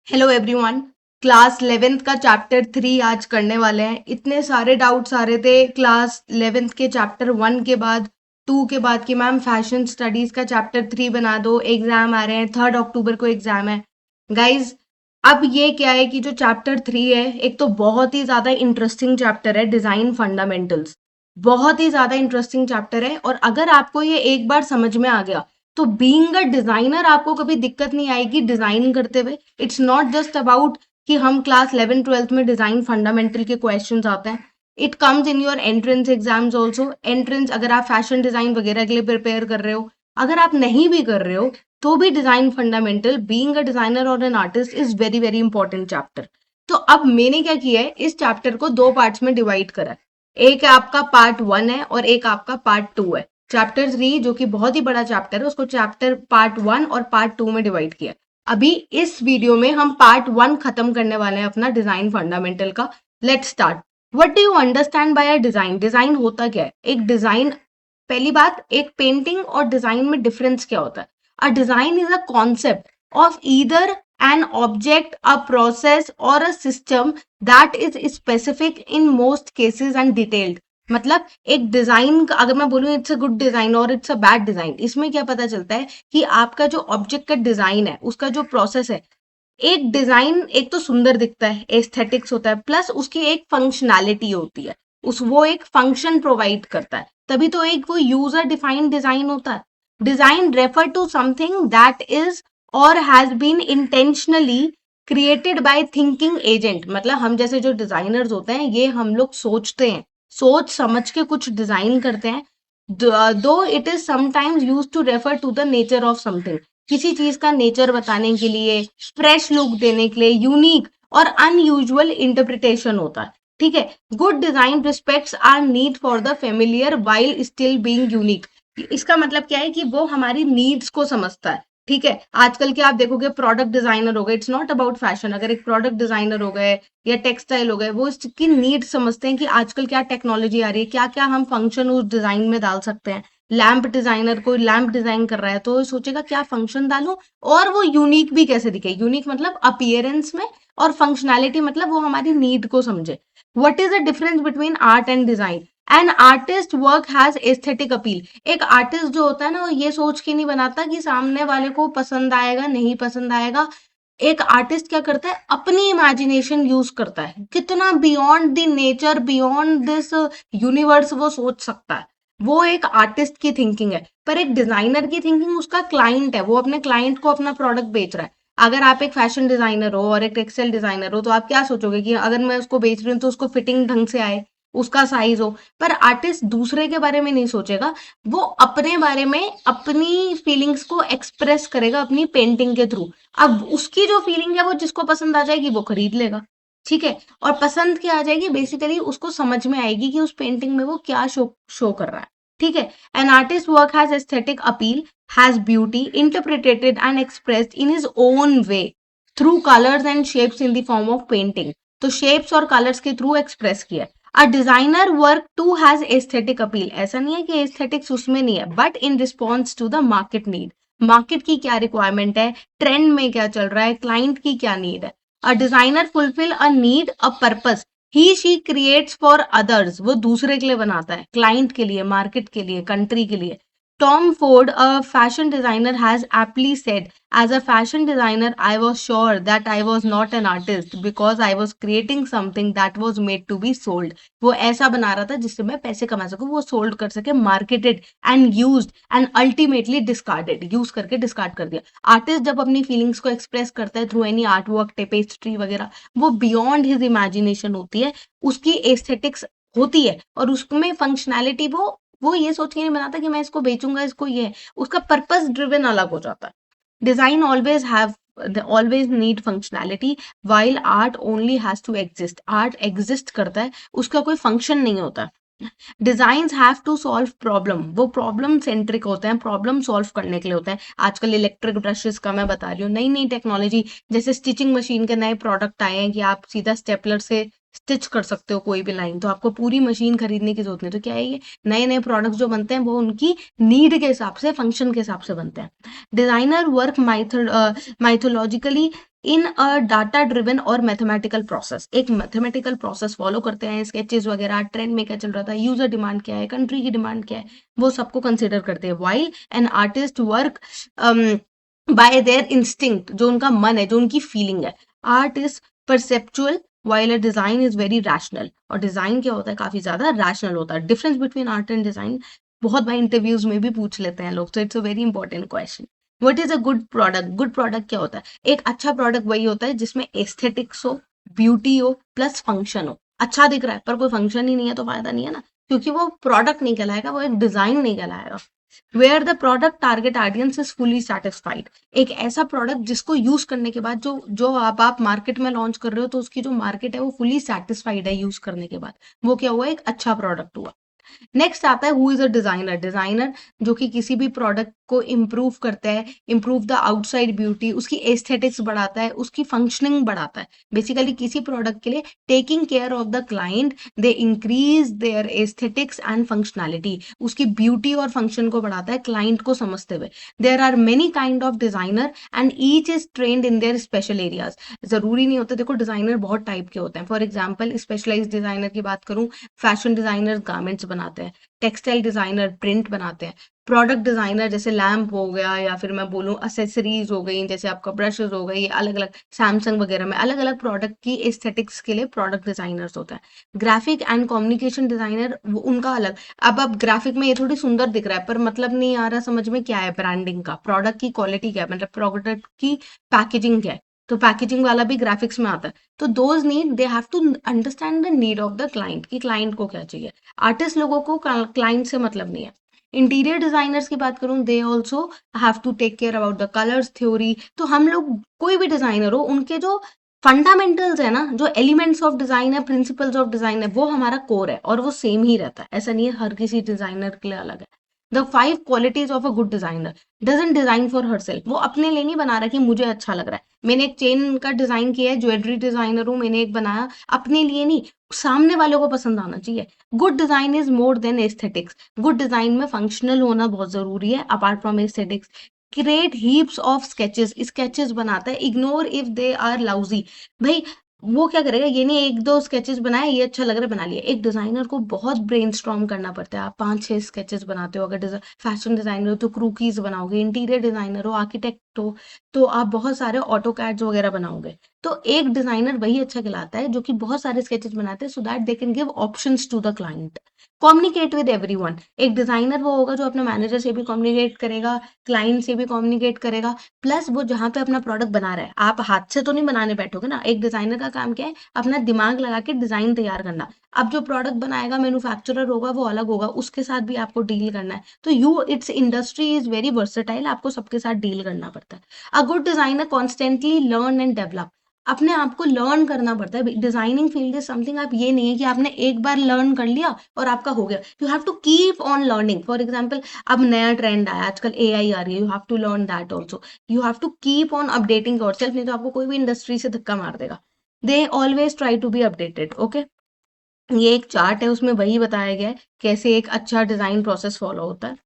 Hello everyone. Class 11th का chapter 3 आज करने वाले हैं। इतने सारे डाउट्स आ रहे थे क्लास 11th के चैप्टर 1 के बाद 2 के बाद कि मैम फैशन स्टडीज का चैप्टर 3 बना दो, एग्जाम आ रहे हैं, 3 अक्टूबर को एग्जाम है। गाइज, अब ये क्या है कि जो चैप्टर 3 है, एक तो बहुत ही ज्यादा इंटरेस्टिंग चैप्टर है, डिजाइन फंडामेंटल्स। बहुत ही ज्यादा इंटरेस्टिंग चैप्टर है, और अगर आपको ये एक बार समझ में आ गया तो बीइंग अ डिजाइनर आपको कभी दिक्कत नहीं आएगी डिजाइन करते हुए। इट्स नॉट जस्ट अबाउट कि हम क्लास 11 12th में डिजाइन फंडामेंटल के क्वेश्चंस आते हैं। It comes in your entrance exams also. Entrance अगर आप फैशन डिजाइन वगैरह के लिए प्रिपेयर कर रहे हो, अगर आप नहीं भी कर रहे हो तो भी design fundamental, being a designer और an artist is very very important chapter. तो अब मैंने क्या किया है, इस चैप्टर को दो पार्ट्स में डिवाइड करा है। एक आपका पार्ट 1 है और एक आपका पार्ट 2 है। चैप्टर 3 जो कि बहुत ही बड़ा चैप्टर है, उसको चैप्टर पार्ट 1 और पार्ट 2 में डिवाइड किया। अभी इस वीडियो में हम पार्ट 1 खत्म करने वाले हैं अपना डिजाइन फंडामेंटल का। Let's start. What do you understand by a design? Design होता क्या है? एक डिजाइन, पहली बात, एक पेंटिंग और डिजाइन में डिफरेंस क्या होता है? अ design is a concept of either an object, a process or a system that is specific in most cases and detailed। मतलब एक डिजाइन का अगर मैं बोलूँ इट्स अ गुड डिजाइन और इट्स अ बैड डिजाइन, इसमें क्या पता चलता है कि आपका जो ऑब्जेक्ट का डिजाइन है, उसका जो प्रोसेस है। एक डिजाइन एक तो सुंदर दिखता है, एस्थेटिक्स होता है, प्लस उसकी एक फंक्शनैलिटी होती है। वो एक फंक्शन प्रोवाइड करता है, तभी तो एक वो यूजर डिफाइंड डिजाइन होता है। Design refer to something that is or has been intentionally created by thinking agent. मतलब हम जैसे जो डिजाइनर्स होते हैं, ये हम लोग सोचते हैं, सोच समझ के कुछ डिजाइन करते हैं। Though it is sometimes use to refer to the nature of something, किसी चीज का नेचर बताने के लिए, फ्रेश लुक देने के लिए, यूनिक और अनयूजुअल इंटरप्रिटेशन होता है। ठीक है। Good design respects our need for the familiar while still being unique. इसका मतलब क्या है कि वो हमारी नीड्स को समझता है। ठीक है। आजकल के आप देखोगे प्रोडक्ट डिजाइनर हो गए, इट्स नॉट अबाउट फैशन। अगर एक प्रोडक्ट डिजाइनर हो गए या टेक्सटाइल हो गए, वो इसकी नीड समझते हैं कि आजकल क्या टेक्नोलॉजी आ रही है, क्या क्या हम फंक्शन उस डिजाइन में डाल सकते हैं। लैंप डिजाइनर कोई लैंप डिजाइन कर रहा है तो वो सोचेगा क्या फंक्शन डालूं और वो यूनिक भी कैसे दिखे। यूनिक मतलब अपीयरेंस में, और फंक्शनैलिटी मतलब वो हमारी नीड को समझे। What is the difference between art and design? N artist work has aesthetic appeal. एक आर्टिस्ट जो होता है ना, वो ये सोच के नहीं बनाता कि सामने वाले को पसंद आएगा नहीं पसंद आएगा। एक आर्टिस्ट क्या करता है, अपनी इमेजिनेशन यूज करता है, कितना beyond the nature, beyond this universe वो सोच सकता है। वो एक आर्टिस्ट की थिंकिंग है। पर एक डिजाइनर की थिंकिंग उसका क्लाइंट है, वो अपने क्लाइंट को अपना प्रोडक्ट बेच रहा है। अगर आप एक फैशन डिजाइनर हो और एक टेक्सटाइल डिजाइनर हो, तो आप क्या सोचोगे कि अगर मैं उसको बेच रही हूँ तो उसको फिटिंग ढंग से आए, उसका साइज हो। पर आर्टिस्ट दूसरे के बारे में नहीं सोचेगा, वो अपने बारे में अपनी फीलिंग्स को एक्सप्रेस करेगा अपनी पेंटिंग के थ्रू। अब उसकी जो फीलिंग है वो जिसको पसंद आ जाएगी वो खरीद लेगा। ठीक है। और पसंद क्या आ जाएगी, बेसिकली उसको समझ में आएगी कि उस पेंटिंग में वो क्या शो कर रहा है। ठीक है। An artist work has aesthetic appeal, has beauty interpreted and expressed in his own way through colours and shapes in the form of painting. तो शेप्स और कलर्स के थ्रू एक्सप्रेस किया है। A designer work too has aesthetic appeal. ऐसा नहीं है कि aesthetics उसमें नहीं है, but in response to the market need. Market की क्या रिक्वायरमेंट है, ट्रेंड में क्या चल रहा है, क्लाइंट की क्या नीड है। A designer fulfil a need, a purpose. He she creates for others. वो दूसरे के लिए बनाता है, क्लाइंट के लिए, मार्केट के लिए, कंट्री के लिए। Tom Ford, a fashion designer, has aptly said, as a fashion designer, I was sure that I was not an artist because I was creating something that was made to be sold। वो ऐसा बना रहा था जिससे मैं पैसे कमा सकूं, वो सोल्ड कर सके, marketed and used and ultimately discarded. Use करके डिस्कार्ड कर दिया। आर्टिस्ट जब अपनी फीलिंग्स को एक्सप्रेस करता है through any art work, tapestry वगैरह, वो बियॉन्ड हिज इमेजिनेशन होती है, उसकी एस्थेटिक्स होती है, और उसमें फंक्शनैलिटी वो ये सोच के नहीं बनाता कि मैं इसको बेचूंगा, इसको ये, उसका पर्पस ड्रिवन अलग हो जाता है। Design always need functionality, while art only has to exist. Art exist करता है, उसका कोई फंक्शन नहीं होता। Design have to solve problem, वो प्रॉब्लम सेंट्रिक होते हैं, प्रॉब्लम सॉल्व करने के लिए होते हैं। आजकल इलेक्ट्रिक ब्रशेस का मैं बता रही हूँ, नई नई टेक्नोलॉजी, जैसे स्टिचिंग मशीन के नए प्रोडक्ट आए हैं कि आप सीधा स्टेपलर से स्टिच कर सकते हो कोई भी लाइन, तो आपको पूरी मशीन खरीदने की जरूरत नहीं। तो क्या है, ये नए नए प्रोडक्ट जो बनते हैं वो उनकी नीड के हिसाब से, फंक्शन के हिसाब से बनते हैं। डिजाइनर वर्क माइथोलॉजिकली इन अ डाटा ड्रिवन और मैथमेटिकल प्रोसेस, एक मैथमेटिकल प्रोसेस फॉलो करते हैं, स्केचेस वगैरह, ट्रेंड में क्या चल रहा था, यूजर डिमांड क्या है, कंट्री की डिमांड क्या है, वो सबको कंसिडर करते हैं। While N artist work by there instinct, जो उनका मन है, जो उनकी फीलिंग है। Art is perceptual while a design is very rational, और डिजाइन क्या होता है, काफी ज्यादा रैशनल होता है। Difference between art and design बहुत बार इंटरव्यूज में भी पूछ लेते हैं लोग, तो it's a very important question. What is a good product? Good product क्या होता है? एक अच्छा प्रोडक्ट वही होता है जिसमें एस्थेटिक्स हो, ब्यूटी हो, प्लस फंक्शन हो। अच्छा दिख रहा है पर कोई फंक्शन ही नहीं है तो फायदा नहीं है ना, क्योंकि वो प्रोडक्ट नहीं कहलाएगा, वो एक डिजाइन नहीं कहलाएगा। Where the product target audience is fully satisfied, एक ऐसा प्रोडक्ट जिसको यूज करने के बाद जो जो आप मार्केट में लॉन्च कर रहे हो, तो उसकी जो मार्केट है वो फुली सेटिस्फाइड है यूज करने के बाद, वो क्या हुआ, एक अच्छा प्रोडक्ट हुआ। नेक्स्ट आता है who is a designer. Designer जो कि किसी भी प्रोडक्ट को इम्प्रूव करता है, इम्प्रूव द आउटसाइड ब्यूटी, उसकी एस्थेटिक्स बढ़ाता है, उसकी फंक्शनिंग बढ़ाता है। बेसिकली किसी प्रोडक्ट के लिए taking care of the client, they increase their aesthetics and functionality, उसकी ब्यूटी और फंक्शन को बढ़ाता है क्लाइंट को समझते हुए। There are many kind of designer and each is trained in their special areas. जरूरी नहीं होता, देखो डिजाइनर बहुत टाइप के होते हैं। फॉर एग्जाम्पल स्पेशलाइज डिजाइनर की बात करूं, फैशन डिजाइनर गारमेंट्स बनाते हैं, टेक्सटाइल डिजाइनर प्रिंट बनाते हैं, प्रोडक्ट डिजाइनर जैसे लैम्प हो गया, या फिर मैं बोलूं असेसरीज हो गई, जैसे आपका ब्रशेस हो गई, अलग अलग सैमसंग वगैरह में अलग अलग प्रोडक्ट की एस्थेटिक्स के लिए प्रोडक्ट डिजाइनर्स होता है। ग्राफिक एंड कम्युनिकेशन डिजाइनर उनका अलग। अब ग्राफिक में ये थोड़ी सुंदर दिख रहा है पर मतलब नहीं आ रहा समझ में क्या है ब्रांडिंग का, प्रोडक्ट की क्वालिटी क्या है, मतलब प्रोडक्ट की पैकेजिंग क्या है, तो पैकेजिंग वाला भी ग्राफिक्स में आता है। तो those need, they have to understand the need of the client, कि क्लाइंट को क्या चाहिए। आर्टिस्ट लोगों को क्लाइंट से मतलब नहीं है। इंटीरियर डिजाइनर्स की बात करूं, they also have to take care about the colours theory. तो हम लोग, कोई भी डिजाइनर हो, उनके जो फंडामेंटल्स है ना, जो एलिमेंट्स ऑफ डिजाइन है, प्रिंसिपल्स ऑफ डिजाइन है, वो हमारा कोर है और वो सेम ही रहता है। ऐसा नहीं है हर किसी डिजाइनर के लिए अलग है। The 5 qualities of a good designer. Doesn't design for herself, वो अपने लिए नहीं बना रहा कि मुझे अच्छा लग रहा है। मैंने एक चेन का डिजाइन किया है, ज्वेलरी डिजाइनर हूं, मैंने एक बनाया अपने लिए नहीं, सामने वालों को पसंद आना चाहिए। Good design is more than aesthetics. Good design में फंक्शनल होना बहुत जरूरी है apart from aesthetics. Create heaps of sketches, sketches बनाता है, ignore if they are lousy. भाई वो क्या करेगा, ये नहीं एक दो स्केचेस बनाए, ये अच्छा लग रहा है बना लिया। एक डिजाइनर को बहुत ब्रेनस्टॉर्म करना पड़ता है। आप 5-6 स्केचेस बनाते हो, अगर फैशन डिजाइनर हो तो क्रूकीज बनाओगे, इंटीरियर डिजाइनर हो, आर्किटेक्ट हो तो आप बहुत सारे ऑटो कैड्स वगैरह बनाओगे। तो एक डिजाइनर वही अच्छा कहलाता है जो कि बहुत सारे स्केचेस बनाते हैं, so that they can give options to the client. Communicate with everyone, एक डिजाइनर वो होगा जो अपने मैनेजर से भी कम्युनिकेट करेगा, क्लाइंट से भी कम्युनिकेट करेगा, प्लस वो जहाँ पे अपना प्रोडक्ट बना रहा है, आप हाथ से तो नहीं बनाने बैठोगे ना। एक डिजाइनर का काम क्या है, अपना दिमाग लगा के डिजाइन तैयार करना। अब जो प्रोडक्ट बनाएगा मैन्युफैक्चरर होगा, वो अलग होगा, उसके साथ भी आपको डील करना है। तो it's industry is very versatile, आपको सबके साथ डील करना पड़ता है। A good designer constantly learn and develop, अपने आप को लर्न करना पड़ता है। डिजाइनिंग फील्ड इज समथिंग, आप ये नहीं है कि आपने एक बार लर्न कर लिया और आपका हो गया। You have to keep on learning. For example, अब नया ट्रेंड आया आजकल, एआई आ रही है, you have to learn that also. You have to keep on updating yourself, नहीं तो आपको कोई भी इंडस्ट्री से धक्का मार देगा। They always try to be updated. Okay, ये एक चार्ट है, उसमें वही बताया गया है कैसे एक अच्छा डिजाइन प्रोसेस फॉलो होता है।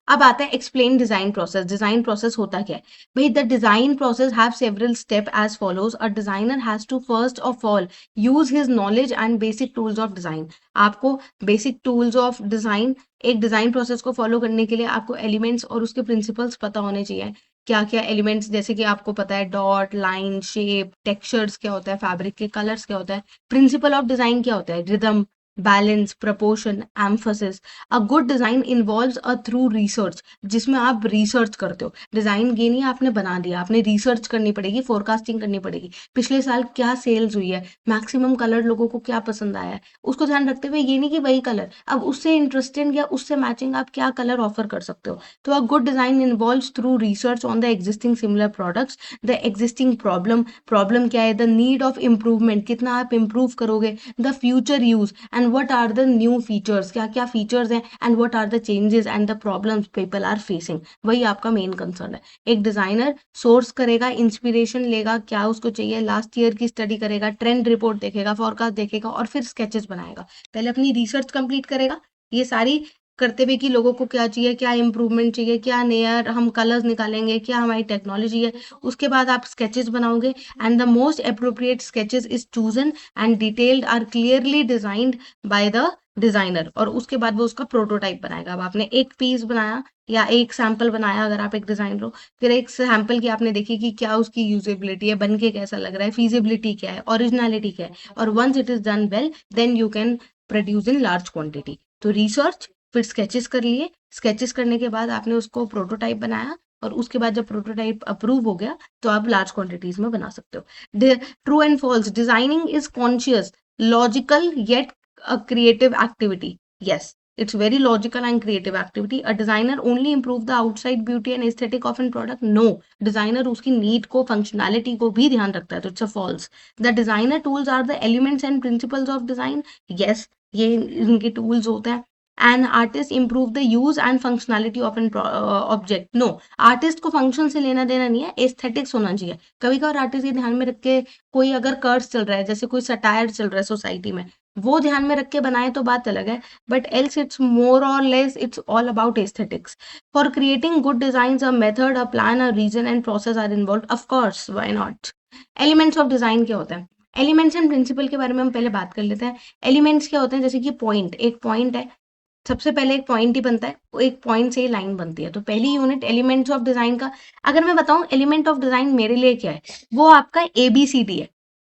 अब आता है explain design process. Design process होता क्या है भाई? The design process have several step as follows. A designer has to first of all use his knowledge and basic tools of design. आपको बेसिक टूल्स ऑफ डिजाइन, एक design process को follow करने के लिए आपको एलिमेंट्स और उसके principles पता होने चाहिए। क्या क्या एलिमेंट्स, जैसे कि आपको पता है डॉट, लाइन, शेप, टेक्सचर्स क्या होता है, फैब्रिक के कलर्स क्या होता है। प्रिंसिपल ऑफ डिजाइन क्या होता है? Rhythm, balance, proportion, emphasis. A good design involves a through research, जिसमें आप रिसर्च करते हो। डिजाइन ये नहीं आपने बना दिया, आपने रिसर्च करनी पड़ेगी, फोरकास्टिंग करनी पड़ेगी। पिछले साल क्या सेल्स हुई है, मैक्सिमम कलर लोगों को क्या पसंद आया है, उसको ध्यान रखते हुए, ये नहीं कि वही कलर, अब उससे इंटरेस्टिंग या उससे मैचिंग आप क्या कलर ऑफर कर सकते हो। तो a good design involves through research on the existing similar products, the existing problem क्या है, द नीड ऑफ इम्प्रूवमेंट, कितना आप इम्प्रूव करोगे, the future use and what are the new features, क्या क्या फीचर्स हैं, and what are the changes and the problems people are facing. वही आपका मेन कंसर्न है। एक डिजाइनर सोर्स करेगा, इंस्पिरेशन लेगा, क्या उसको चाहिए, लास्ट ईयर की स्टडी करेगा, ट्रेंड रिपोर्ट देखेगा, फोरकास्ट देखेगा और फिर स्केचेस बनाएगा। पहले अपनी रिसर्च कंप्लीट करेगा, ये सारी करते हुए कि लोगों को क्या चाहिए, क्या इम्प्रूवमेंट चाहिए, क्या नया हम कलर्स निकालेंगे, क्या हमारी टेक्नोलॉजी है। उसके बाद आप स्केचेस बनाओगे and the most appropriate sketches is chosen and detailed are clearly designed by the designer, और उसके बाद वो उसका प्रोटोटाइप बनाएगा। अब आपने एक पीस बनाया या एक सैंपल बनाया, अगर आप एक डिजाइनर हो, फिर एक सैंपल की आपने देखी कि क्या उसकी यूजेबिलिटी है, बन के कैसा लग रहा है, फीजिबिलिटी क्या है, ओरिजिनलिटी क्या है, और once it is done well then you can produce in large quantity. तो रिसर्च, फिर स्केचेस कर लिए, स्केचेस करने के बाद आपने उसको प्रोटोटाइप बनाया, और उसके बाद जब प्रोटोटाइप अप्रूव हो गया तो आप लार्ज क्वांटिटीज में बना सकते हो। True and false, designing is conscious, logical yet a creative activity. Yes, it's very logical and creative activity. A designer only improve the outside beauty and aesthetic of a product. No, designer उसकी need को, functionality को भी ध्यान रखता है, तो it's a false. The designer tools are the elements and principles of design. Yes, ये इनके tools होते हैं. An artist improve the use and functionality of an object. No, artist को function से लेना देना नहीं है, aesthetics होना चाहिए। कभी कभार आर्टिस्ट ये ध्यान में रख के, कोई अगर कर्स चल रहा है, जैसे कोई सटायर चल रहा है सोसाइटी में, वो ध्यान में रख के बनाए तो बात अलग है, बट एल्स इट्स मोर और less it's all about aesthetics. For creating good design a method, a plan, a reason and process are involve, of course, why not. Elements of design क्या होता है? एलिमेंट्स एंड प्रिंसिपल के बारे में हम पहले बात कर लेते हैं। एलिमेंट्स क्या होते हैं? जैसे कि पॉइंट, एक पॉइंट है, सबसे पहले एक पॉइंट ही बनता है, वो एक पॉइंट से ही लाइन बनती है, तो पहली यूनिट एलिमेंट्स ऑफ डिजाइन का। अगर मैं बताऊं एलिमेंट ऑफ डिजाइन मेरे लिए क्या है, वो आपका ABCD है।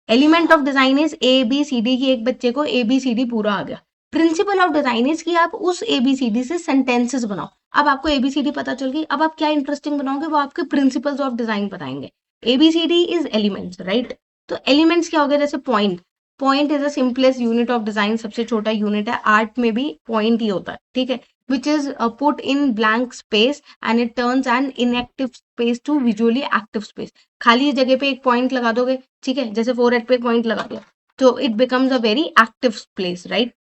Element of design is ABCD की, एक बच्चे को ABCD पूरा आ गया। प्रिंसिपल ऑफ डिजाइन इज कि आप उस ABCD से सेंटेंसेस बनाओ। अब आपको ABCD पता चल गई, अब आप क्या इंटरेस्टिंग बनाओगे, वो आपके प्रिंसिपल्स ऑफ डिजाइन बताएंगे। ABCD is elements, right. तो एलिमेंट्स क्या हो गया? जैसे point, point is the simplest unit of design, सबसे छोटा यूनिट है। आर्ट में भी पॉइंट ही होता है, ठीक है। Which is put in blank space and it turns an inactive space to visually active space. खाली जगह पे एक पॉइंट लगा दोगे, ठीक है, जैसे फोरहेड पे पॉइंट लगा दिया, तो it becomes a very active place, right.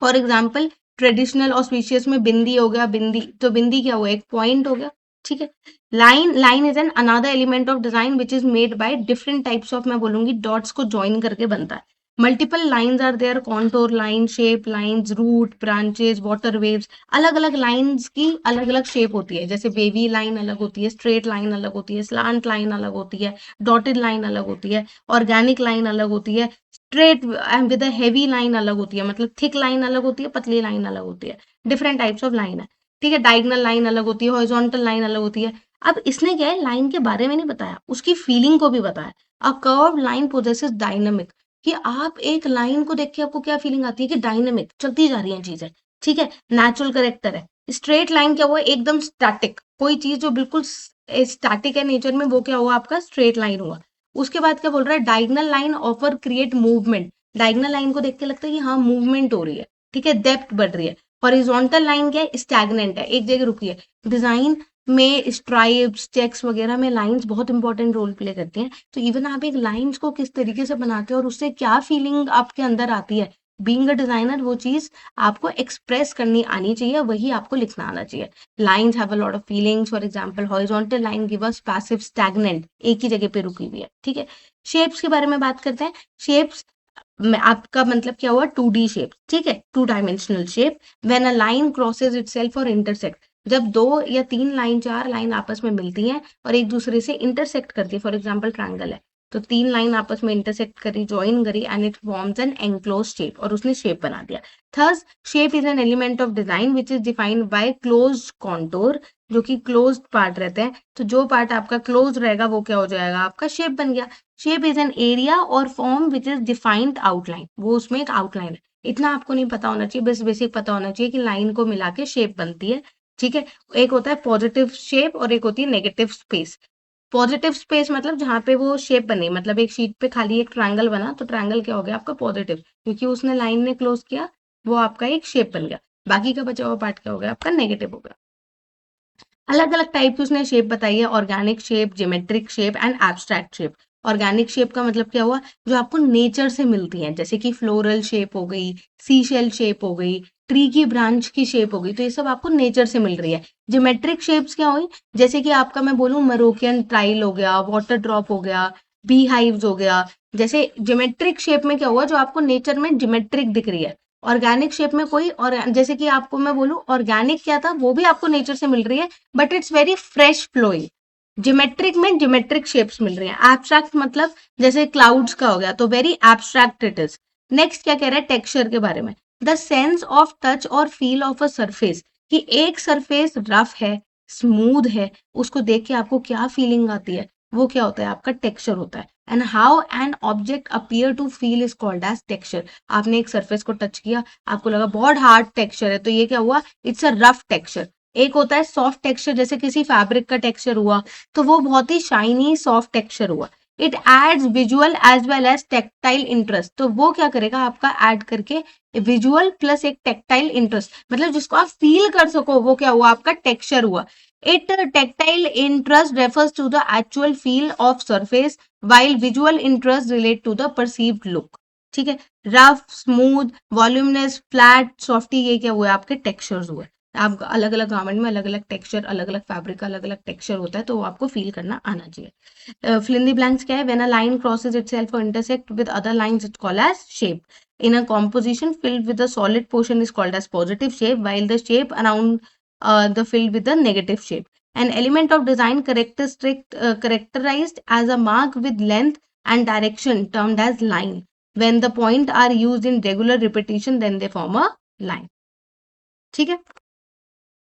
For example, traditional auspicious में बिंदी हो गया, बिंदी, तो बिंदी क्या हुआ? एक पॉइंट हो गया, ठीक है। Line, line is an another element of design which is made by different types of, मैं बोलूंगी, डॉट्स को ज्वाइन करके बनता है। Multiple lines are there, contour line, shape lines, root, branches, water waves. अलग अलग लाइन्स की अलग अलग शेप होती है, जैसे वेवी लाइन अलग होती है, स्ट्रेट लाइन अलग होती है, स्लांट लाइन अलग होती है, डॉटेड लाइन अलग होती है, ऑर्गेनिक लाइन अलग होती है, straight and with a heavy line अलग होती है, मतलब थिक लाइन अलग होती है, पतली लाइन अलग होती है। डिफरेंट टाइप्स ऑफ लाइन है, ठीक है। डायगोनल लाइन अलग होती है, हॉरिजॉन्टल लाइन अलग होती है। अब इसने क्या है, लाइन के बारे में नहीं बताया, उसकी फीलिंग को भी बताया। A curved line possesses dynamic, कि आप एक लाइन को देख के आपको क्या फीलिंग आती है कि डायनामिक, चलती जा रही है चीजें, ठीक है। नेचुरल करेक्टर है। स्ट्रेट लाइन क्या हुआ? एकदम स्टैटिक, कोई चीज जो बिल्कुल स्टैटिक है नेचर में, वो क्या हुआ? आपका स्ट्रेट लाइन हुआ। उसके बाद क्या बोल रहा है? Diagonal line offer create movement. Diagonal line को देख के लगता है कि हाँ मूवमेंट हो रही है, ठीक है, डेप्थ बढ़ रही है। हॉरिजॉन्टल लाइन क्या है? स्टैग्नेंट है, एक जगह रुकी है। डिजाइन में स्ट्राइप्स, चेक्स वगैरह में लाइंस बहुत इंपॉर्टेंट रोल प्ले करती हैं। तो इवन आप एक लाइंस को किस तरीके से बनाते हो और उससे क्या फीलिंग आपके अंदर आती है, बीइंग अ डिजाइनर, वो चीज आपको एक्सप्रेस करनी आनी चाहिए, वही आपको लिखना आना चाहिए। Lines have a lot of feelings. For example, horizontal line give us passive, stagnant, एक ही जगह पे रुकी हुई है, ठीक है। शेप्स के बारे में बात करते हैं। शेप्स में आपका मतलब क्या हुआ? 2D शेप, ठीक है, 2 dimensional shape. When a line crosses itself और इंटरसेक्ट, जब 2 या 3 लाइन, 4 लाइन आपस में मिलती हैं और एक दूसरे से इंटरसेक्ट करती है। फॉर एग्जाम्पल, ट्रायंगल है, तो 3 लाइन आपस में इंटरसेक्ट करी, ज्वाइन करी, and it forms an enclose shape, और उसने शेप बना दिया। Thus, shape is an element of design which is defined by close contour, जो कि क्लोज पार्ट रहते हैं। तो जो पार्ट आपका क्लोज रहेगा वो क्या हो जाएगा? आपका शेप बन गया। शेप इज एन एरिया और form which is defined outline, वो उसमें एक आउटलाइन है। इतना आपको नहीं पता होना चाहिए, बस बेसिक पता होना चाहिए कि लाइन को मिला के शेप बनती है, ठीक है। एक होता है पॉजिटिव शेप और एक होती है नेगेटिव स्पेस। पॉजिटिव स्पेस मतलब जहाँ पे वो शेप बनी, मतलब एक शीट पे खाली एक ट्रायंगल बना, तो ट्रायंगल क्या हो गया आपका? पॉजिटिव, क्योंकि उसने लाइन ने क्लोज किया, वो आपका एक शेप बन गया। बाकी का बचा हुआ पार्ट क्या हो गया? आपका नेगेटिव हो गया। अलग अलग टाइप की उसने शेप बताई है, organic shape, geometric shape and abstract shape. Organic shape का मतलब क्या हुआ? जो आपको नेचर से मिलती हैं, जैसे कि फ्लोरल शेप हो गई, सी शेल शेप हो गई, ट्री की ब्रांच की शेप हो गई, तो ये सब आपको नेचर से मिल रही है। ज्योमेट्रिक शेप्स क्या हुई? जैसे कि आपका मैं बोलूं मरोकियन टाइल हो गया, वाटर ड्रॉप हो गया, बी हाइव्स हो गया। जैसे ज्योमेट्रिक शेप में क्या हुआ? जो आपको नेचर में ज्योमेट्रिक दिख रही है, ऑर्गेनिक शेप में कोई, और जैसे कि आपको मैं बोलूं ऑर्गेनिक क्या था, वो भी आपको नेचर से मिल रही है, but it's very fresh flowing. Geometric में जिमेट्रिक शेप्स मिल रही हैं। एब्स्ट्रैक्ट मतलब जैसे क्लाउड्स का हो गया, तो very abstract it is. Next क्या कह रहा है टेक्सचर के बारे में, द सेंस ऑफ टच और फील ऑफ अ सरफेस, कि एक सरफेस रफ है, स्मूथ है, उसको देख के आपको क्या फीलिंग आती है, वो क्या होता है, आपका टेक्सचर होता है। And how an object appear to feel is called as texture. आपने एक सरफेस को टच किया, आपको लगा बहुत हार्ड टेक्सचर है, तो ये क्या हुआ, इट्स अ रफ टेक्सचर। एक होता है सॉफ्ट टेक्सचर, जैसे किसी फैब्रिक का टेक्सचर हुआ, तो वो बहुत ही शाइनी सॉफ्ट टेक्सचर हुआ। It adds visual as well as tactile interest, तो वो क्या करेगा आपका ऐड करके विजुअल प्लस एक टेक्टाइल इंटरेस्ट, मतलब जिसको आप फील कर सको, वो क्या हुआ, आपका टेक्सचर हुआ। It tactile interest refers to the actual feel of surface, while visual interest relate to the perceived look। ठीक है, रफ, स्मूथ, वॉल्यूमनेस, फ्लैट, सॉफ्टी, ये क्या हुआ, आपके टेक्सचर्स हुए। आप अलग अलग गारमेंट में अलग अलग टेक्सचर, अलग अलग फैब्रिक का अलग अलग टेक्सचर होता है, तो वो आपको फील करना आना चाहिए। फिल इन द ब्लैंक्स क्या है, when a line crosses itself और intersect with other lines it's called as shape. In a composition filled with the solid portion is called as positive shape, while the shape around the filled with the negative shape. An element of design characterized as a mark with length and direction termed as line. When the point are used in regular repetition, then they form a line. ठीक है,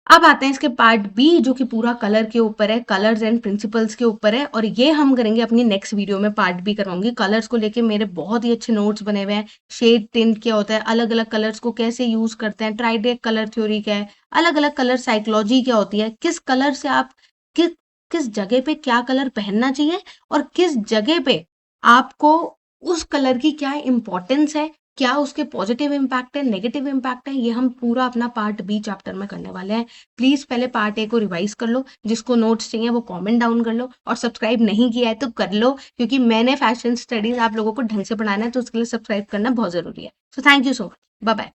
अब आते हैं इसके part B, जो कि पूरा colour के ऊपर है, कलर्स एंड प्रिंसिपल्स के ऊपर है, और ये हम करेंगे अपनी नेक्स्ट वीडियो में, पार्ट बी करवाऊंगी। कलर्स को लेके मेरे बहुत ही अच्छे नोट्स बने हुए हैं, शेड टिंट क्या होता है, अलग अलग कलर्स को कैसे यूज करते हैं, ट्राइडेक कलर थ्योरी क्या है, अलग अलग कलर साइकोलॉजी क्या होती है, किस कलर से आप किस किस जगह पे क्या कलर पहनना चाहिए, और किस जगह पे आपको उस कलर की क्या इंपॉर्टेंस है, क्या उसके पॉजिटिव इम्पैक्ट है, नेगेटिव इम्पैक्ट है, ये हम पूरा अपना पार्ट बी चैप्टर में करने वाले हैं। प्लीज पहले पार्ट ए को रिवाइज कर लो, जिसको नोट्स चाहिए वो कमेंट डाउन कर लो, और सब्सक्राइब नहीं किया है तो कर लो, क्योंकि मैंने फैशन स्टडीज आप लोगों को ढंग से पढ़ाना है, तो उसके लिए सब्सक्राइब करना बहुत जरूरी है। So thank you so much, bye bye.